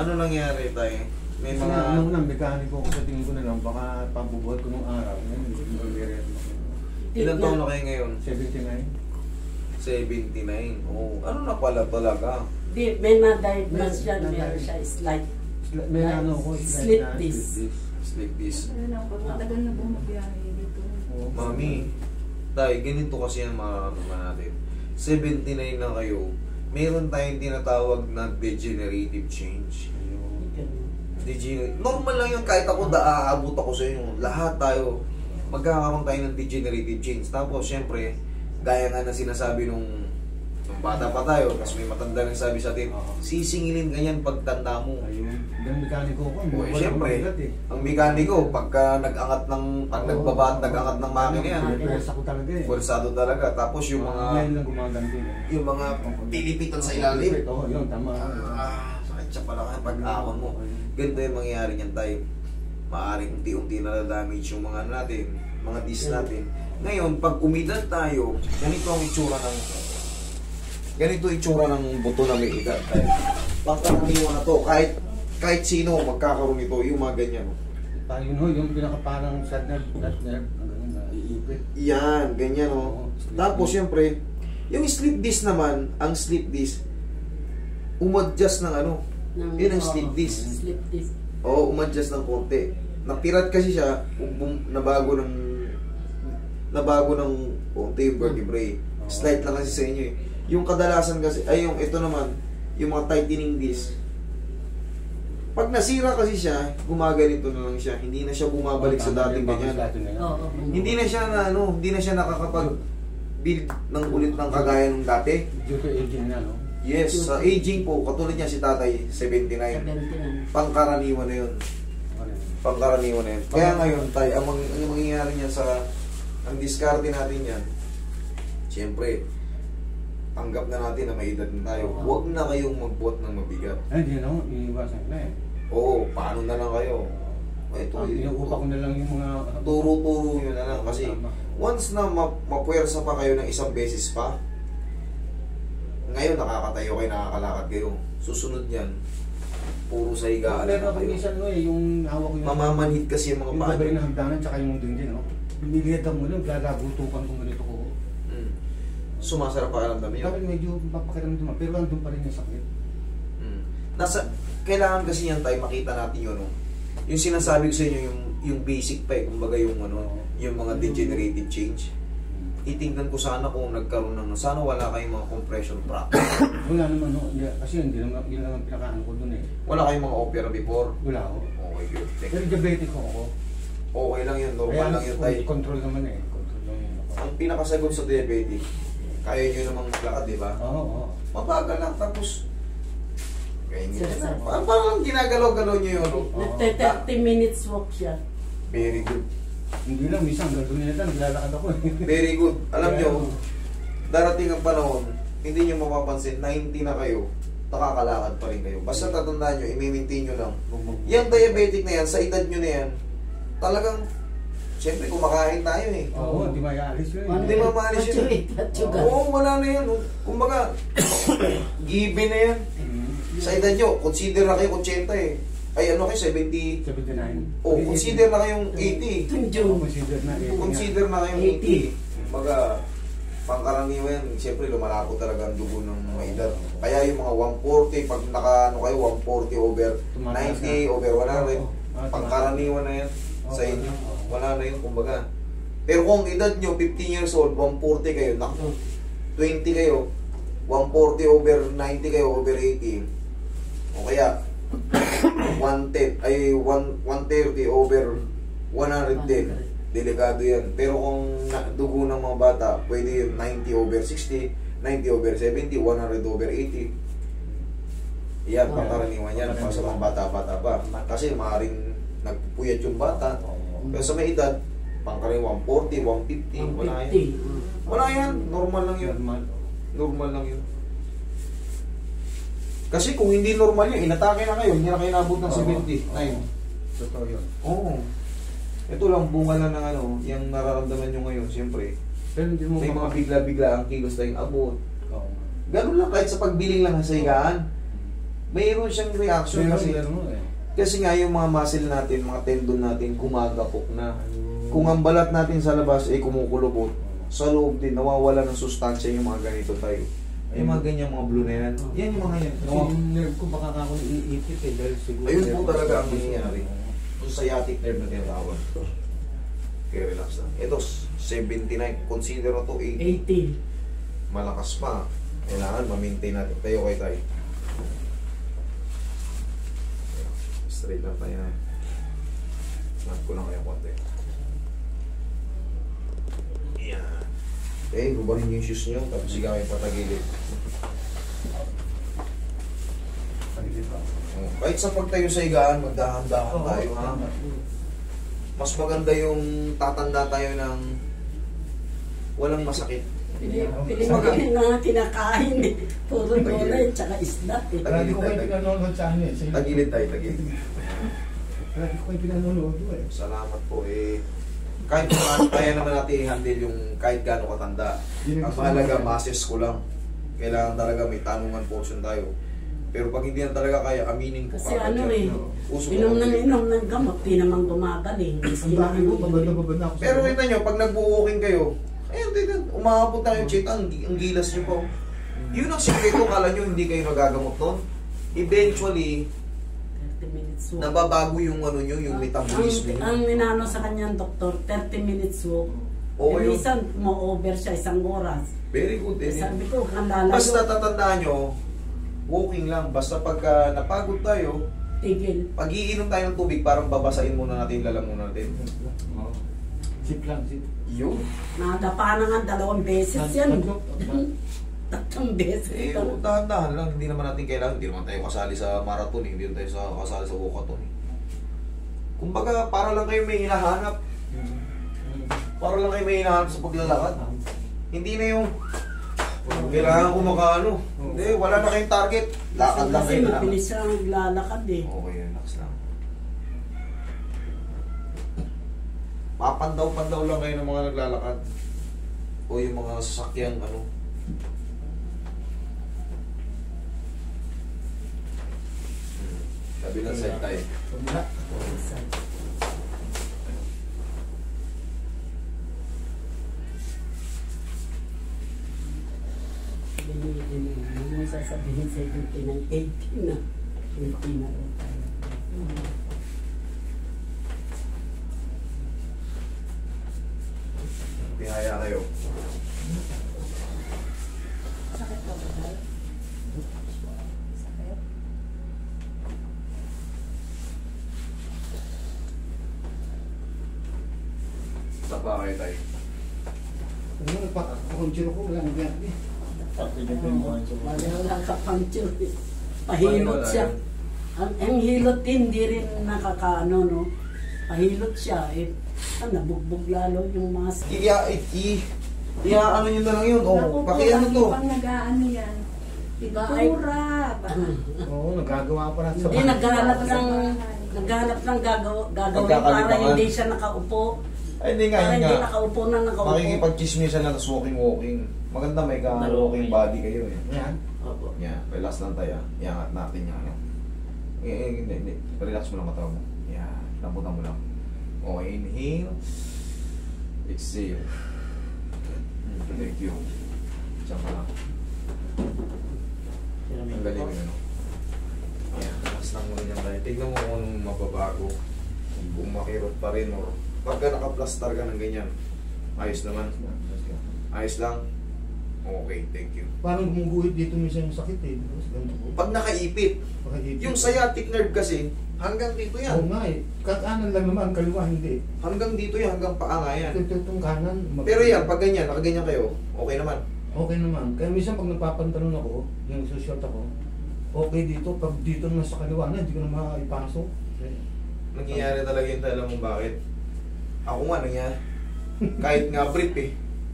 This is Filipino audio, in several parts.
Ano nangyari tayo? May Kasi mga... nung unang mekaniko ko sa tingin ko na lang, baka pabubuhat ko nung araw. Ngayon, hindi ko nag-react. Ilan taon na kayo ngayon? 79. 79. Oh, ano na pala talaga? Di, may na-diagnose siya, meron siya slight. May ano ko, Slip disc. Slip disc. Matagal na bumabiyahe dito. Mami, tayo, ganito kasi ang mga natin. 79 na kayo, meron tayong tinatawag na degenerative change. Normal lang yun, kahit ako aabot ako sa inyo. Lahat tayo, magkakaroon tayo ng degenerative change. Tapos, syempre, gaya nga na sinasabi nung bata pa tayo, tapos may matanda rin sabi sa atin, sisingilin ganyan pagtanda mo. Ayun, yung mekaniko ko. Siyempre, ang mekaniko, pag nagbaba at nag-angat ng makina yan, Pwersa ko talaga eh. pwersado talaga. Tapos yung mga, Ngayon lang gumaganti. yung mga pilipitan sa ilalim. Oo, yun, tama. Sakit siya pala kaya pag-awan mo. Ganito yung mangyayari niyan tayo. Maaaring unti-unti na damage yung mga natin, mga disc natin. Ngayon, pag umidad tayo, ganito ang itsura ng buto na may edad. Pangkaraniwan na to, kahit sino magkakaroon nito, yung mga ganyan. Yun ho, yung pinakaparang sad nerve, naiipit. Yan, ganyan o. Tapos, syempre, yung slip disc naman, ang slip disc, umadjust ng ano, yun ang slip disc. Slip disc. Oo, umadjust ng konti. Napirat kasi siya, nabago ng konti yung vertebrae. Slight lang kasi sa inyo eh. Yung kadalasan kasi, ay yung ito naman, yung mga tightening disc. Pag nasira kasi siya, gumaganito na lang siya. Hindi na siya bumabalik sa dating ganyan. Hindi na siya nakakapag-build ng ulit ng kagaya ng dati. Due to aging na, no? Yes, sa aging po, katulad niya si tatay, 79. Pangkaraniwan na yun. Pangkaraniwan na yun. Kaya ngayon, tayo, ang mangyayari niya ang diskarte natin yan, siyempre, tanggap na natin na may edad na tayo. Huwag na kayong magbuhat ng mabigat. Ay, hindi na, iiwasan na eh. Oo, paano na lang kayo? Ito, inuupa ko na lang yung mga... Turo-turo yun na lang. Kasi, once na mapuwersa pa kayo ng isang beses pa, ngayon nakakatayo kayo, nakakalakad kayo. Susunod yan, puro sa higaan na kayo. Minsan mo eh, yung hawak ko yung... Mamamanhid kasi yung mga yung paan. gabay na hagdanan, tsaka yung dingdin, no? Binilitan mo lang, lalagutukan ko ganito ko. Sumasarap pa alam namin yun. Bakit medyo mapakiramdaman, pero andun pa rin yung sakit. Kailangan kasi yan tayo, makita natin yun. No? Yung sinasabi ko sa inyo, yung basic pa eh, kumbaga yung mga degenerative change. Titingnan ko sana kung nagkaroon sana wala kayong mga compression fracture. Wala naman, no? Kasi hindi naman, yun lang ang pinakaano ko dun eh. Wala kayong mga opera before? Wala ako. Okay, good. Pero diabetic ako. Okay lang yun, normal lang yun tayo. Control naman eh. Control lang yun ako. Ang pinakasagot sa diabetic, kaya nyo namang maglakad, di ba? Oo. Mabagal lang, tapos ganyan. Parang ginagalaw-galaw nyo yun. Nagte-30 minutes walk siya. Very good. Hindi lang, minsan gagawin nila, naglalakad ako eh. Very good. Alam nyo, darating ang panahon, hindi nyo mapapansin, 90 na kayo, nakakalakad pa rin kayo. Basta tatandaan nyo, i-maintain nyo lang. Yung diabetic na yan, sa edad nyo na yan, talagang, siyempre kumakain tayo eh. Oo, hindi maalis yun eh. Hindi maalis yun. Oo, wala na yan. Kumbaga, given na yan. Sa edad nyo, consider na kayo 80 eh. Ay ano kayo, 79? O, consider na kayong 80. Consider na kayong 80. Kumbaga, pangkaraniwan yan, siyempre lumalako talaga ang dugo ng mga edad. Kaya yung mga 140, pag naka, kayo, 140 over 90, over 100, pangkaraniwan na yan sa inyo. Wala na yun, kumbaga. Pero kung edad nyo, 15 years old, 140 kayo, 20 kayo, 140 over 90 kayo, over 80. O kaya, 130 over 110. Delikado yan. Pero kung dugo ng mga bata, pwede 90 over 60, 90 over 70, 100 over 80. Yan, pangkaraniwan yan. Para sa mga bata-bata pa. Kasi maaaring nagpupuyat yung bata. Pero sa may edad, pangkaraniwan 140, 150, wala yan. Wala yan. Normal lang yun. Normal lang yun. Kasi kung hindi normal yun, inatake na kayo, hindi na kayo nabot ng 70. Totoo yun. Oo. Ito lang, bunga lang ng yung nararamdaman nyo ngayon, siyempre. Pero hindi mo may mga bigla-bigla ang kilos tayong abot. Ganun lang, kahit sa pagbiling lang sa higaan. 'Di mayroon siyang reaction kasi. Kasi nga yung mga muscle natin, mga tendon natin, gumagapok na. Kung ang balat natin sa labas ay kumukulubot, sa loob din, nawawala ng sustansya yung mga ganito tayo. Yung mga ganyan mga blue na yan. Yan yung mga yan. Kasi yung nerve ko baka ako iipit eh, dahil siguro... Ayun po talaga ang nangyayari. Yung sciatic nerve na tinatawag. Okay, relax lang. Ito, 79. Consider na to 80. 80. Malakas pa. Kailangan ma-maintain natin. Tayo kayo tayo. Straight lang tayo na. Mat ko lang kayo konti. Yan. Okay, gubahin niyo yung shoes niyo. Tapos sigaw kayo patagilid. Kahit sa pagtayo sa higaan, magdahan-dahan tayo ha. Mas maganda yung tatanda tayo ng walang masakit. Pili na kinakain eh. Puro gulay tsaka isda eh. Lagi ko kayo pinanonood sa ano eh. Tagilid tayo, tagilid. Lagi ko kayo pinanonood eh. Salamat po eh. Kahit kaya naman natin i-handle yung kahit gaano katanda. Ang mahalaga, masses ko lang. Kailangan talaga may tanungan portion tayo. Pero pag hindi na talaga kaya, aminin ko. Kasi ano eh, inom ng gamot, di naman gumagaling. Ang dami ko, babanda ako. Pero kita nyo, pag nag-walking kayo, ayun, umahapot na yung chita, ang gilas nyo po. Yun ang sikreto, kala nyo hindi kayo nagagamot nun. Eventually, 30 minutes walk. nababago yung ano nyo, yung metabolism nyo. Ang ninano sa kanyang doktor, 30 minutes walk. Oo, yun. Minsan, mo-over siya 1 oras. Very good eh. Sabi ko, ang lalayo. Basta tatandaan nyo, walking lang. Basta pagka napagod tayo, Tigil. pag iinom tayo ng tubig, parang babasahin muna natin, lalamunan natin. Sip lang, sip. Yun. Nadapa na nga 2 beses yan. 3 beses. Eh, dahan-dahan lang. Hindi naman natin kailangan. Hindi naman tayo kasali sa marathon. Hindi naman tayo kasali sa walkathon. Kumbaga, para lang kayo may hinahanap. Para lang kayo may hinahanap sa paglalakad. Hindi na yung kailangan ko makaano. Hindi, wala na kayong target. Lakad lang Kasi kayo. mabilis siya naglalakad eh. Okay, relax lang. Papandaw-pandaw lang kayo ng mga naglalakad. O yung mga sasakyang ano. Kabilang side tayo. Hindi mo sasabihin sa 80 na. 80 na rin tayo. Tihaya kayo. Sakit ka ba tayo? Sakit? Sapa kayo tayo. Ano nagpaka-control ko, wala nang ganyan. Wala ka puncture eh. Pahilot siya. Ang hilot hindi rin nakakaano no. Pahilot siya eh. Nabugbog lalo yung mga Ano nyo na lang yun. Oh, pakiano to. Pag nag-aano yan, Iba pintura. Oo, nagagawa pa natin sa Hindi, naghanap ng gagawin para hindi siya nakaupo. Ay, hindi nga, Para yun hindi nga. nakaupo na nakaupo. Makikipag-chismisan lang, tapos walking. Maganda may ka-walking body kayo eh. Yan. Opo. Yan, relax lang tayo. Iangat natin yung ano. Hindi. Relax mo lang katawan mo. Yan, lamputan mo lang. Okay, inhale. Exhale. Thank you. Diyan ka lang. Ang galing mo ano. Yan, relax lang muna dyan tayo. Tignan mo kung anong mababago. Kung makirot pa rin or pagka nakaplastar ka ng ganyan. Ayos naman. Ayos lang. Okay, thank you. Parang gumuguhit dito minsan yung sakit eh. Pag nakaipit, yung sciatic nerve kasi, hanggang dito Oo yan. nga eh. Kanan lang naman, kaliwa hindi. Hanggang dito yan, hanggang paa nga yan. Itong kanan. Pero yan, pag ganyan, nakaganyan kayo, okay naman. Okay naman. Kaya minsan pag nagpapantalon ako, yung sushort ako, okay dito. Pag dito naman sa kaliwa na, hindi ko na maipasok. Nangyayari talaga yun, alam mo bakit? Ako nga, nangyayari. Kahit nga brief eh.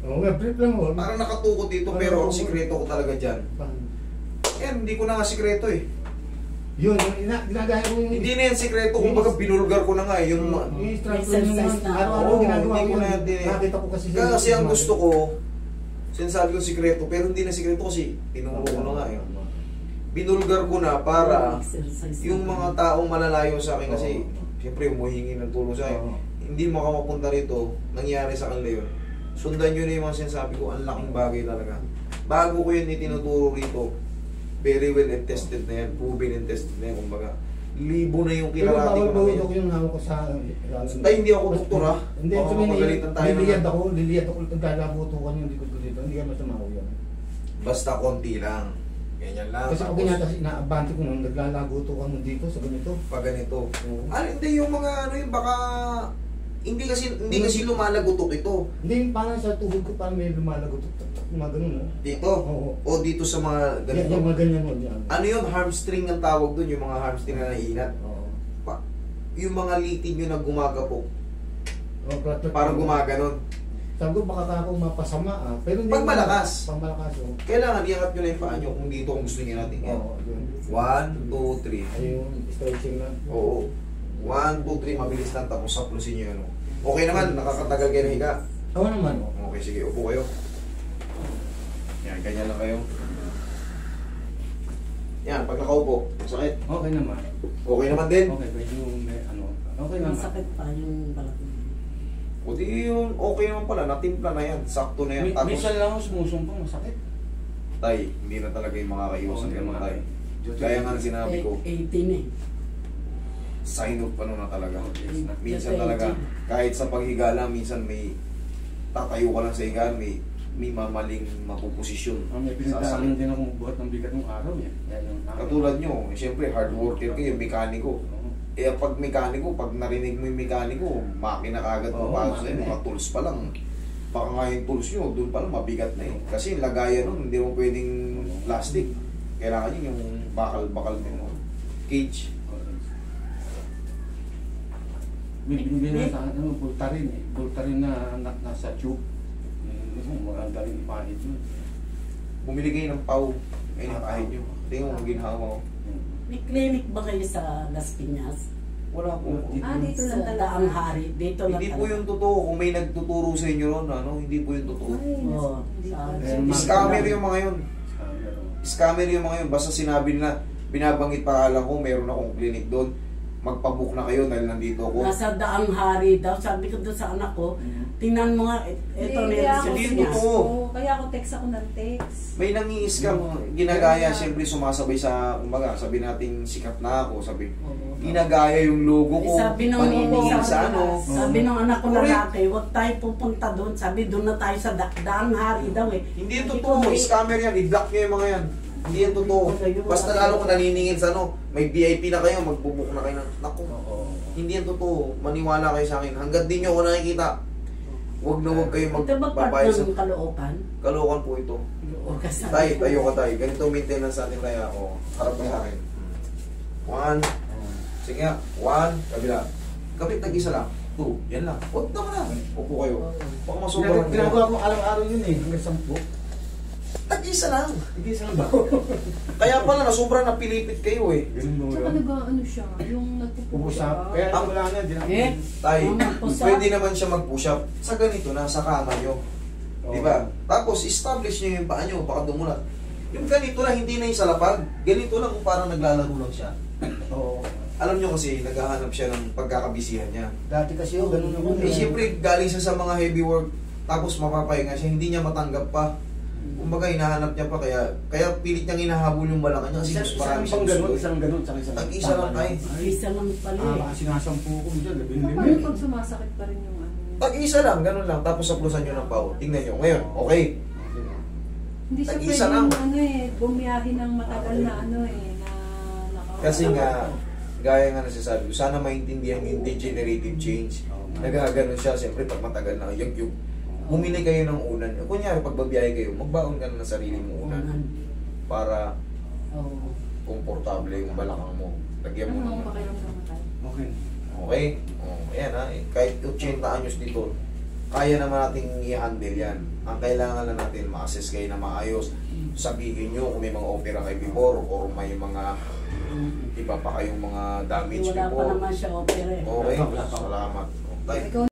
Oo nga, brief lang oh. Parang nakatukot dito, pero ang sikreto ko talaga dyan. Yan, hindi ko na nga sikreto eh. Yun, ginagaya ko yung... Hindi na yan sikreto, kumbaga binulgar ko na nga eh. Yung Exercise na. araw-araw Oo, ginagawa hindi ko ko na yun. din. Nakita ko kasi... Kasi ang gusto ko, sinasabi ko sikreto, pero hindi na sikreto kasi tinuro ko na nga eh. binulgar ko na para Exercise. yung mga taong malalayo sa akin kasi Oo. siyempre umuhingi ng tulong sa akin. Oo. Hindi mo ka mapunta rito, nangyari sa kanila yun. Sundan nyo na yung mga sinasabi ko, ang laking bagay talaga. Bago ko yun itinuturo rito, very well and tested na yan, proven and tested na yan, kumbaga. Libo na yung Pero kinarati ko na bawal ngayon. ko yung hawak ko sa... Tay, hindi ako doktor ha. Hindi, Baka sabihin mapagalitan tayo liliyad na. ako, naglalabutukan yung likod ko dito, hindi ka masama ko yan. Basta konti lang. Ganyan lang. Kasi pag kasi inaabante ko nung naglalabutukan mo dito sa ganito. Pag ganito. Oo. Hindi yung mga ano yung baka... Hindi kasi lumalagutok ito. Hindi, parang sa tuhod ko parang may lumalagot. Mga ganun, no? Dito. Oo. O dito sa mga Yan, ganito. yung mga ganyan mo. Yan. Ano yun? Hamstring ang tawag dun. Yung mga hamstring na naiinat. Oo. Yung mga litin nyo na gumagapok. Oh, Parang gumaganon. Sabi ko baka ako mapasama ah. Pero hindi Pag malakas. Pag malakas oh. Kailangan iangat nyo na yung paa nyo kung dito kung gusto nyo natin yan. Oo, yun. 1, 2, 3. Ayun, stretching lang. Oo. 1, 2, 3. Mabilis lang. Tapos saplusin nyo yun. Okay naman. Nakakatagal kayo na higa. Oo naman oh. Okay, sige. Upo kayo. Yan. Ganyan lang kayo. Yan. Pag nakaupo. Masakit. Okay naman. Okay naman din. Okay, medyo may ano. Okay naman. Masakit pa yung balak. O di yun. Okay naman pala. Natimpla na yan. Sakto na yan. Tapos, Minsan lang ako sumusumpong, masakit. tay, hindi na talaga yung makakaiwasan Oo, ganun naman. tay. Kaya nga sinabi ko, 18 eh. sign of ano na talaga. Yes, na. Minsan talaga, kahit sa paghiga lang, minsan may tatayo ka lang sa higaan, may mamaling mapuposisyon. May pinagdaanan din ako magbuhat ng bigat ng araw eh. Yan yung Katulad nyo, siyempre hard worker kayo, mekaniko. Eh pag mekaniko, pag narinig mo yung mekaniko, makina kagad Oo, papasok sa'yo, makina mga tools pa lang. Baka nga yung tools nyo, doon pa lang mabigat na eh. Kasi yung lagayan nun, hindi mo pwedeng plastic. Kailangan yun yung bakal-bakal din mo. Cage. May binibigyan na sa akin, Voltaren eh. Voltaren na nasa tube. Maganda rin ipahid yun. Bumili kayo ng pau. Ayun yung kahit nyo. Tingnan mo ang ginawa ko. May clinic ba kayo sa Las Piñas? Wala po. Dito lang Sa talaga. Daang Hari. Dito lang Hindi po talaga. yung totoo. Kung may nagtuturo sa inyo ron, ano, hindi po yung totoo. Ay, Oo. hindi Sa- ko- Scammer yung mga yun. Scammer yung mga yun. Basta sinabi nila, binabanggit pa lang ko, meron akong clinic doon. Magpabook na kayo dahil nandito ako. Nasa Daang Hari daw. Sabi ko doon sa anak ko, tingnan mo nga, ito na Hindi yung ako Hindi results yung niya. totoo. Kaya ako text ako ng text. May nangi-scam, ginagaya, siyempre sumasabay sa, kumbaga, sabi nating sikat na ako, sabi, ginagaya yung logo ko, Sabi ng paniningil sa ano. Sabi ng anak ko Correct. lalaki, huwag tayo pupunta doon. Sabi doon na tayo sa Daang Hari daw eh. Hindi yung Sabi totoo, ko, scammer yan, i-block nyo yung mga yan. Hindi yan totoo. Basta lalo kung naniningil sa ano, may VIP na kayo, magbubuk na kayo ng, naku, hindi yan totoo. Maniwala kayo sa akin. Hanggat di nyo ako nakikita, huwag na huwag kayo Ito ba part magbabayad sa ng Caloocan? Kalokan po ito. O kasama Tay, ko. tayo ka tayo. Ganito maintenance natin tayo ako. Harap ka sa akin. 1. Sige nga. 1. Kabila. Kapit tag-isa lang. 2. Yan lang. Huwag naman na. Upo kayo. Baka masobrang. Ginagawa ko araw-araw yun eh. Hanggang 10. Tag-isa lang. Hindi sa ba? Kaya pala na sobrang napilipit kayo eh. Ganun mo Tsaka yun. ano siya, yung nagpupush Pupusa. Kaya wala na, di na. Eh? Tay, Push up. pwede naman siya mag-push up. Sa ganito na, sa kama nyo. Di ba? Tapos, establish nyo yung paa nyo. Baka dumulat. Yung ganito lang, hindi na yung sa lapag. Ganito lang kung parang naglalaro lang siya. Oo. Alam nyo kasi, naghahanap siya ng pagkakabisihan niya. Dati kasi yun, ganun naman. Eh, siyempre, galing siya sa mga heavy work, tapos mapapahinga siya, hindi niya matanggap pa. Kumbaga, hinahanap niya pa, kaya pilit niyang hinahabol yung balakang niya kasi mas marami siyang gusto. Isang ganun, tsaka isang Tag-isa lang tayo. Isa lang pala eh. Baka sinasampu ko dyan, Paano pag sumasakit pa rin yung ano? Tag-isa lang, ganun lang, tapos saplusan niyo ng pao. Tingnan niyo, ngayon, okay. Hindi siya Tag-isa pwedeng lang. ano eh, bumiyahe ng matagal na ano eh, na naka... Kasi nga, gaya nga nasasabi ko, sana maintindihan yung degenerative change. Nagaganon siya, siyempre, pag matagal na, yung bumili kayo ng unan. Kunyari, pag babiyahe kayo, magbaon ka na ng sarili mo unan para Oo. komportable yung balakang mo. Lagyan mo Ano ang ng... pakiramdam mo tayo? Okay. Okay? Ayan ha. Kahit 80 anyos dito, kaya naman natin i-handle yan. Ang kailangan na natin, ma-assess kayo na maayos. Sabihin nyo kung may mga opera kayo before or may mga iba pa kayong mga damage Wala pa before. naman siya opera eh. Okay? Salamat. Okay. Ikaw